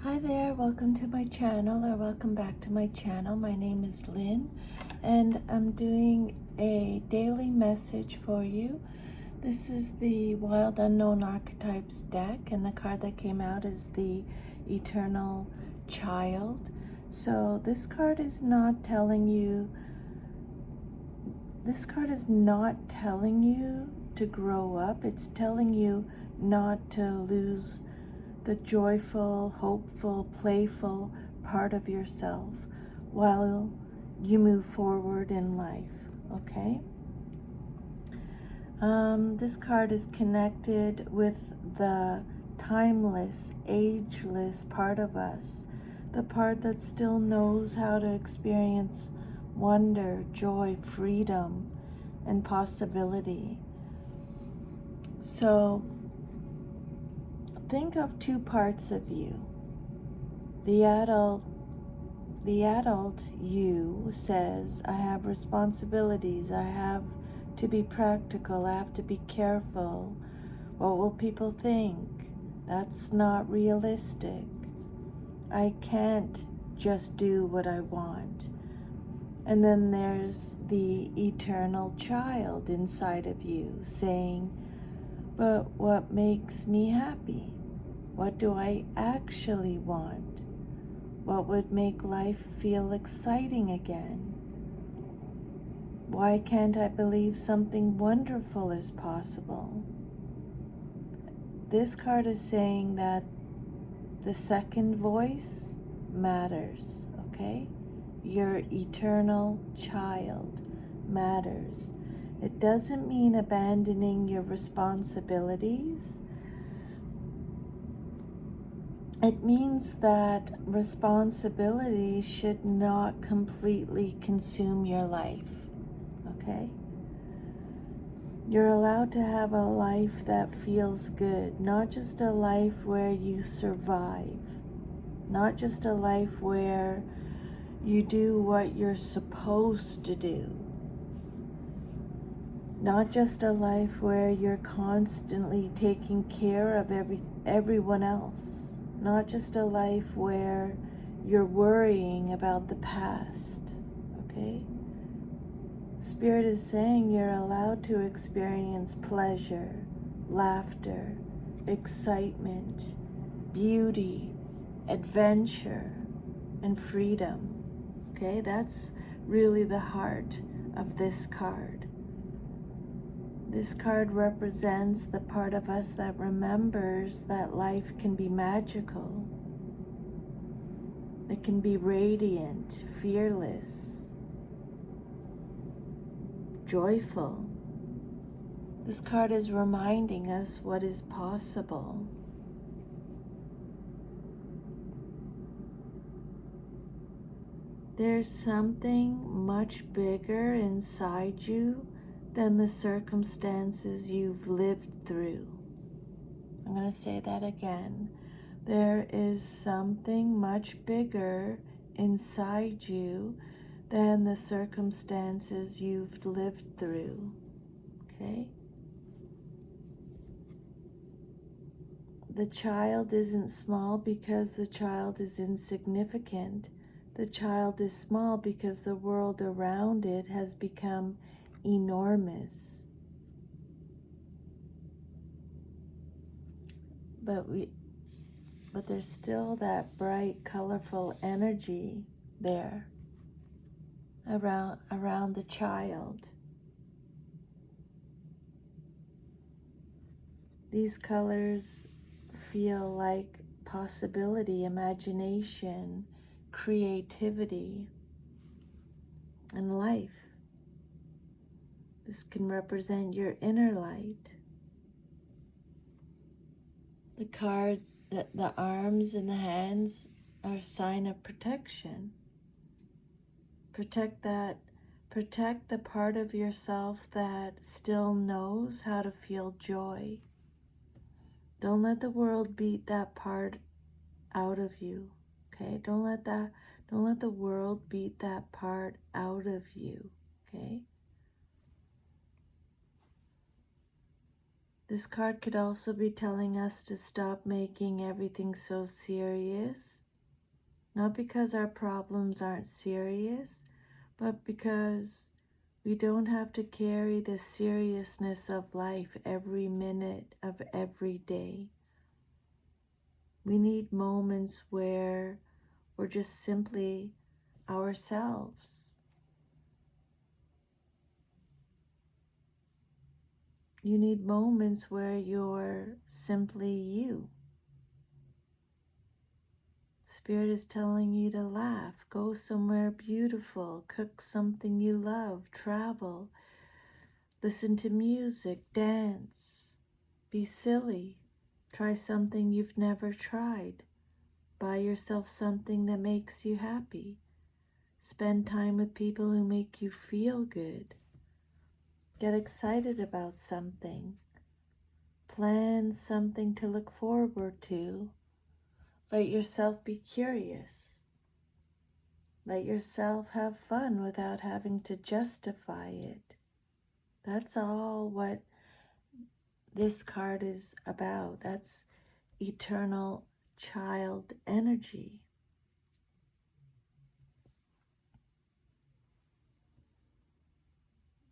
Hi there, welcome to my channel, or welcome back to my channel. My name is Lynn, and I'm doing a daily message for you. This is the Wild Unknown Archetypes deck, and the card that came out is the Eternal Child. So this card is not telling you to grow up. It's telling you not to lose the joyful, hopeful, playful part of yourself while you move forward in life, okay? This card is connected with the timeless, ageless part of us, the part that still knows how to experience wonder, joy, freedom, and possibility. So think of two parts of you. The adult you says, I have responsibilities, I have to be practical, I have to be careful. What will people think? That's not realistic. I can't just do what I want. And then there's the eternal child inside of you saying, but what makes me happy? What do I actually want? What would make life feel exciting again? Why can't I believe something wonderful is possible? This card is saying that the second voice matters, okay? Your eternal child matters. It doesn't mean abandoning your responsibilities. It means that responsibility should not completely consume your life, okay? You're allowed to have a life that feels good, not just a life where you survive, not just a life where you do what you're supposed to do, not just a life where you're constantly taking care of everyone else, not just a life where you're worrying about the past, okay? Spirit is saying you're allowed to experience pleasure, laughter, excitement, beauty, adventure, and freedom. Okay, that's really the heart of this card. This card represents the part of us that remembers that life can be magical. It can be radiant, fearless, joyful. This card is reminding us what is possible. There's something much bigger inside you than the circumstances you've lived through. I'm going to say that again. There is something much bigger inside you than the circumstances you've lived through. Okay? The child isn't small because the child is insignificant. The child is small because the world around it has become enormous. But there's still that bright, colorful energy there around the child. These colors feel like possibility, imagination, creativity, and life. This can represent your inner light. The arms and the hands are a sign of protection. Protect the part of yourself that still knows how to feel joy. Don't let the world beat that part out of you, okay? Don't let the world beat that part out of you, okay? This card could also be telling us to stop making everything so serious. Not because our problems aren't serious, but because we don't have to carry the seriousness of life every minute of every day. We need moments where we're just simply ourselves. You need moments where you're simply you. Spirit is telling you to laugh, go somewhere beautiful, cook something you love, travel, listen to music, dance, be silly, try something you've never tried, buy yourself something that makes you happy, spend time with people who make you feel good, get excited about something, plan something to look forward to, let yourself be curious. Let yourself have fun without having to justify it. That's all what this card is about. That's eternal child energy.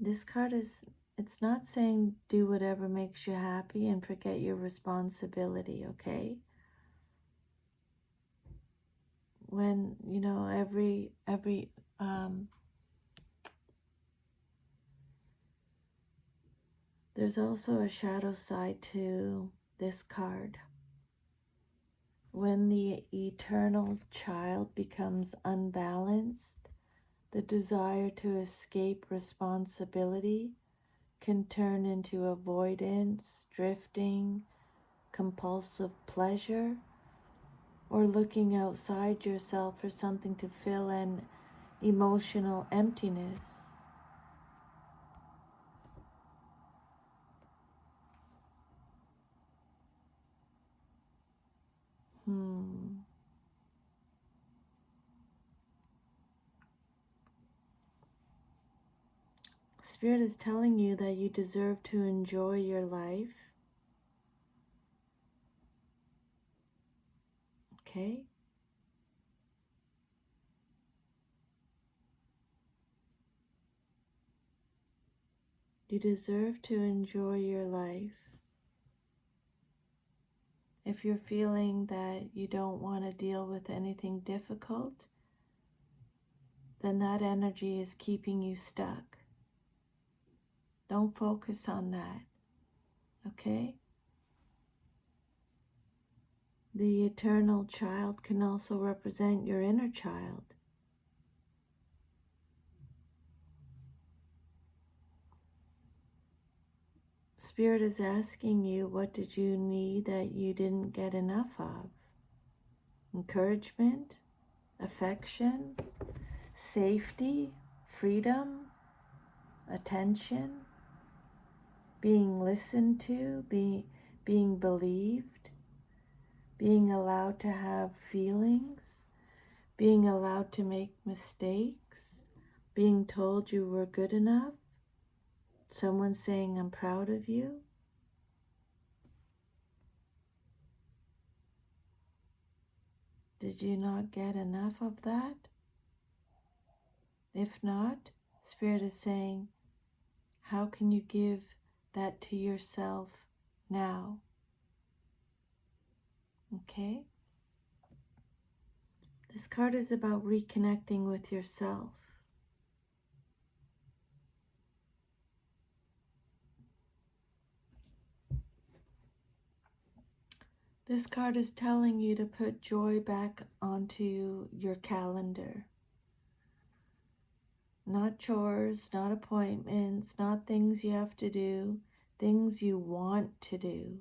This card it's not saying do whatever makes you happy and forget your responsibility, okay? When, there's also a shadow side to this card. When the eternal child becomes unbalanced, the desire to escape responsibility can turn into avoidance, drifting, compulsive pleasure, or looking outside yourself for something to fill an emotional emptiness. Spirit is telling you that you deserve to enjoy your life. Okay? You deserve to enjoy your life. If you're feeling that you don't want to deal with anything difficult, then that energy is keeping you stuck. Don't focus on that, okay? The eternal child can also represent your inner child. Spirit is asking you, what did you need that you didn't get enough of? Encouragement, affection, safety, freedom, attention, being listened to, being believed, being allowed to have feelings, being allowed to make mistakes, being told you were good enough, someone saying, I'm proud of you. Did you not get enough of that? If not, Spirit is saying, how can you give that to yourself now? Okay? This card is about reconnecting with yourself. This card is telling you to put joy back onto your calendar. Not chores, not appointments, not things you have to do, things you want to do.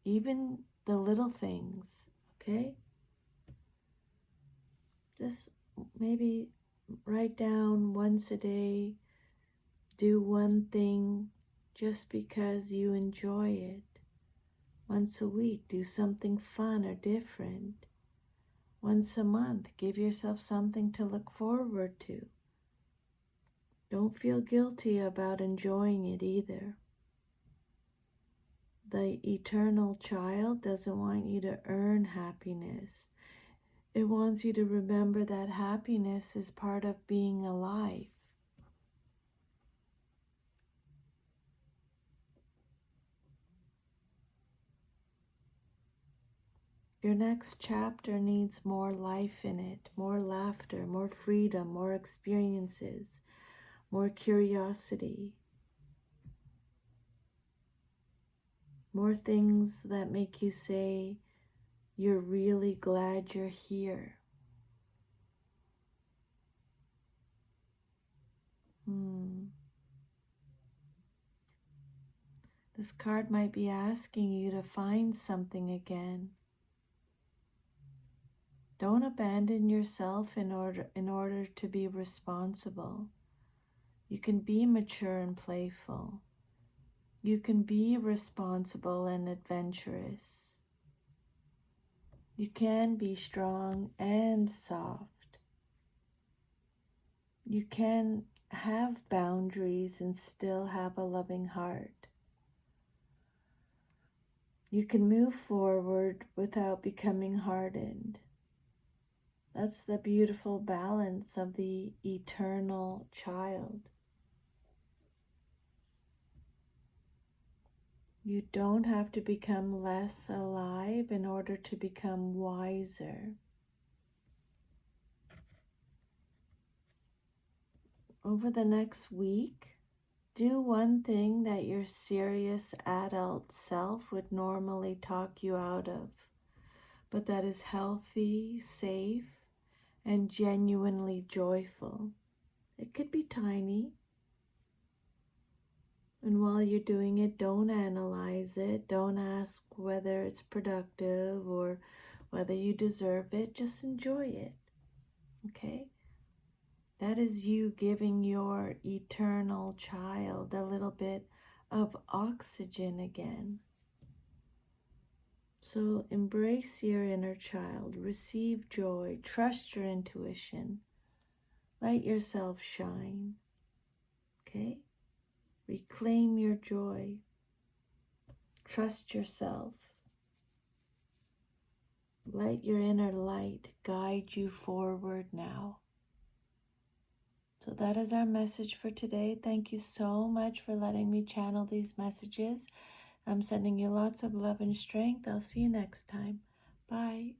Even the little things, okay? Just maybe write down once a day, do one thing just because you enjoy it. Once a week, do something fun or different. Once a month, give yourself something to look forward to. Don't feel guilty about enjoying it either. The eternal child doesn't want you to earn happiness. It wants you to remember that happiness is part of being alive. Your next chapter needs more life in it, more laughter, more freedom, more experiences, more curiosity, more things that make you say, you're really glad you're here. This card might be asking you to find something again. Don't abandon yourself in order to be responsible. You can be mature and playful. You can be responsible and adventurous. You can be strong and soft. You can have boundaries and still have a loving heart. You can move forward without becoming hardened. That's the beautiful balance of the eternal child. You don't have to become less alive in order to become wiser. Over the next week, do one thing that your serious adult self would normally talk you out of, but that is healthy, safe, and genuinely joyful. It could be tiny. And while you're doing it, don't analyze it. Don't ask whether it's productive or whether you deserve it. Just enjoy it. Okay? That is you giving your eternal child a little bit of oxygen again. So embrace your inner child. Receive joy. Trust your intuition. Let yourself shine. Okay? Reclaim your joy. Trust yourself. Let your inner light guide you forward now. So that is our message for today. Thank you so much for letting me channel these messages. I'm sending you lots of love and strength. I'll see you next time. Bye.